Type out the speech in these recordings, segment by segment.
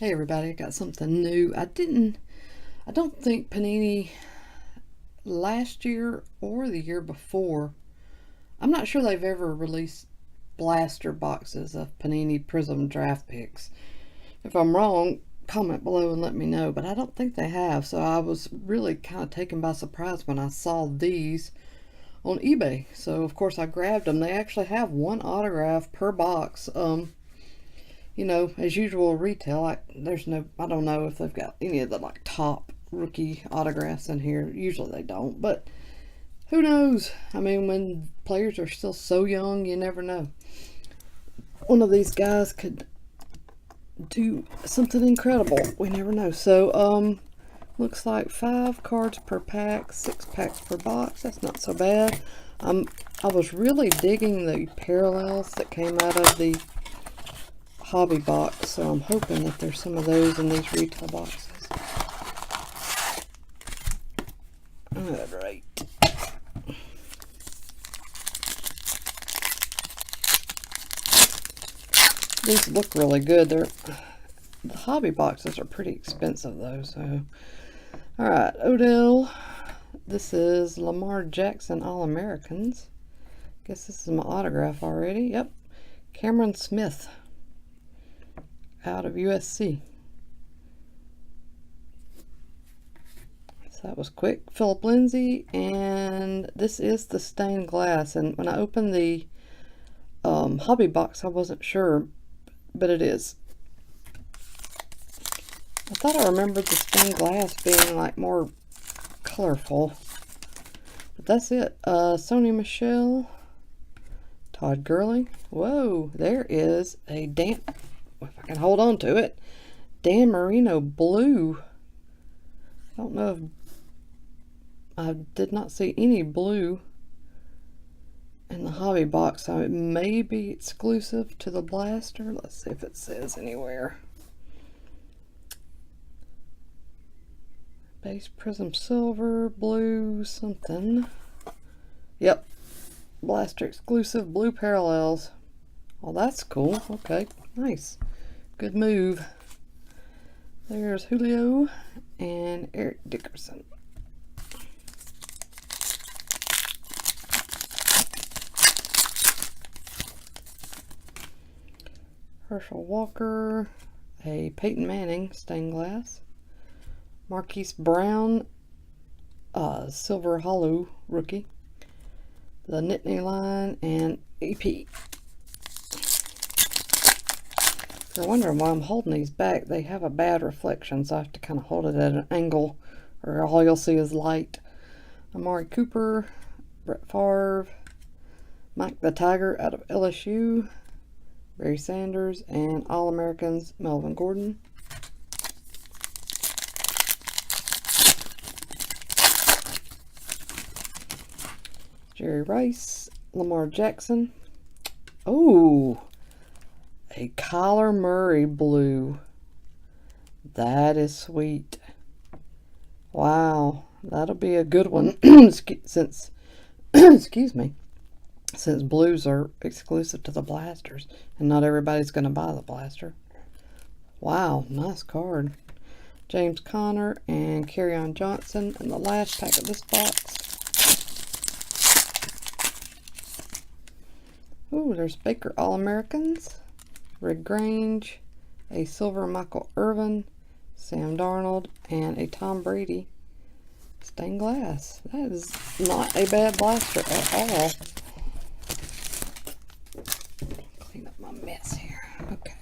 Hey everybody, I got something new. I don't think Panini last year or the year before, I'm not sure they've ever released blaster boxes of Panini Prizm draft picks. If I'm wrong, comment below and let me know, but I don't think they have. So I was really kind of taken by surprise when I saw these on eBay. So of course I grabbed them. They actually have one autograph per box. As usual, retail, I don't know if they've got any of the like top rookie autographs in here. Usually they don't, but who knows? I mean, when players are still so young, you never know. One of these guys could do something incredible. We never know. So, looks like 5 cards per pack, 6 packs per box. That's not so bad. I was really digging the parallels that came out of the hobby box, so I'm hoping that there's some of those in these retail boxes. Alright. These look really good. The hobby boxes are pretty expensive though, so. Alright, Odell. This is Lamar Jackson All-Americans. Guess this is my autograph already. Yep. Cameron Smith out of USC. So that was quick. Philip Lindsay, and this is the stained glass. And when I opened the hobby box, I wasn't sure, but it is. I thought I remembered the stained glass being like more colorful, but that's it. Sony Michel, Todd Gurley. Whoa, there is a if I can hold on to it, Dan Marino blue. I don't know if I did not see any blue in the hobby box, so it may be exclusive to the blaster. Let's see if it says anywhere. Base Prizm silver, blue, something. Yep, blaster exclusive, blue parallels. Oh, that's cool. Okay, nice. Good move. There's Julio and Eric Dickerson. Herschel Walker, a Peyton Manning stained glass. Marquise Brown, silver hollow rookie. The Nittany line and AP. If you're wondering why I'm holding these back, they have a bad reflection, so I have to kind of hold it at an angle, or all you'll see is light. Amari Cooper, Brett Favre, Mike the Tiger out of LSU, Barry Sanders, and All-Americans Melvin Gordon. Jerry Rice, Lamar Jackson. Oh, a Kyler Murray blue. That is sweet. Wow, that'll be a good one since excuse me, since blues are exclusive to the blasters and not everybody's going to buy the blaster. Wow, nice card. James Conner and Kerryon Johnson in the last pack of this box. Ooh, there's Baker All-Americans, Rick Grange, a silver Michael Irvin, Sam Darnold, and a Tom Brady stained glass. That is not a bad blaster at all. Clean up my mess here. Okay.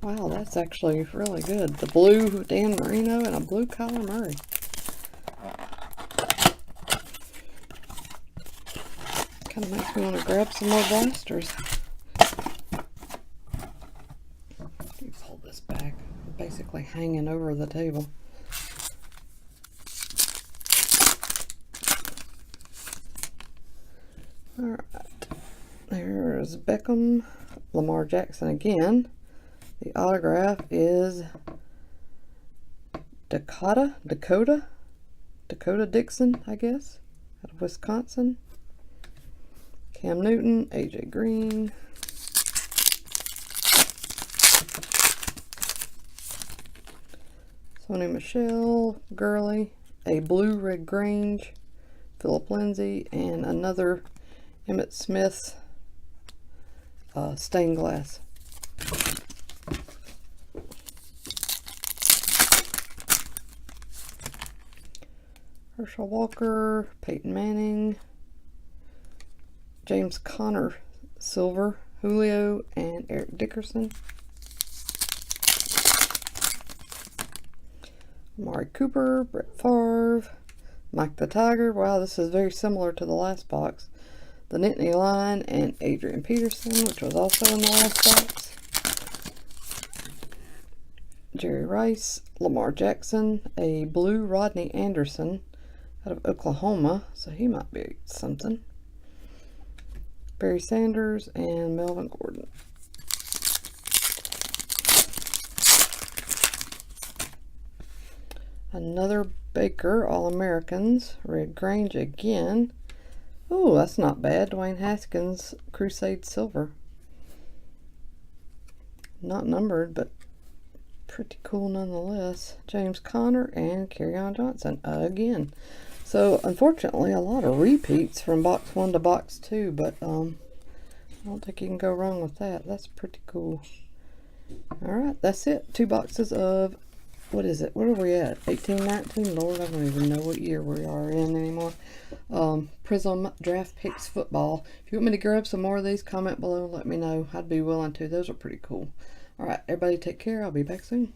Wow, that's actually really good. The blue Dan Marino and a blue Kyler Murray. Kind of makes me want to grab some more blasters. Let me pull this back. I'm basically hanging over the table. Alright. There's Beckham, Lamar Jackson again. The autograph is Dakota Dixon, I guess, out of Wisconsin. Cam Newton, AJ Green, Sony Michelle, Gurley, a blue Red Grange, Philip Lindsay, and another Emmitt Smith stained glass. Herschel Walker, Peyton Manning, James Conner silver, Julio, and Eric Dickerson. Amari Cooper, Brett Favre, Mike the Tiger. Wow, this is very similar to the last box. The Nittany Lion and Adrian Peterson, which was also in the last box. Jerry Rice, Lamar Jackson, a blue Rodney Anderson out of Oklahoma, so he might be something. Barry Sanders and Melvin Gordon. Another Baker All-Americans, Red Grange again. Oh, that's not bad. Dwayne Haskins, Crusade Silver. Not numbered, but pretty cool nonetheless. James Conner and Kerryon Johnson again. So, unfortunately, a lot of repeats from box 1 to box 2, but I don't think you can go wrong with that. That's pretty cool. Alright, that's it. 2 boxes of, what is it? What are we at? 1819? Lord, I don't even know what year we are in anymore. Prizm Draft Picks Football. If you want me to grab some more of these, comment below and let me know. I'd be willing to. Those are pretty cool. Alright, everybody take care. I'll be back soon.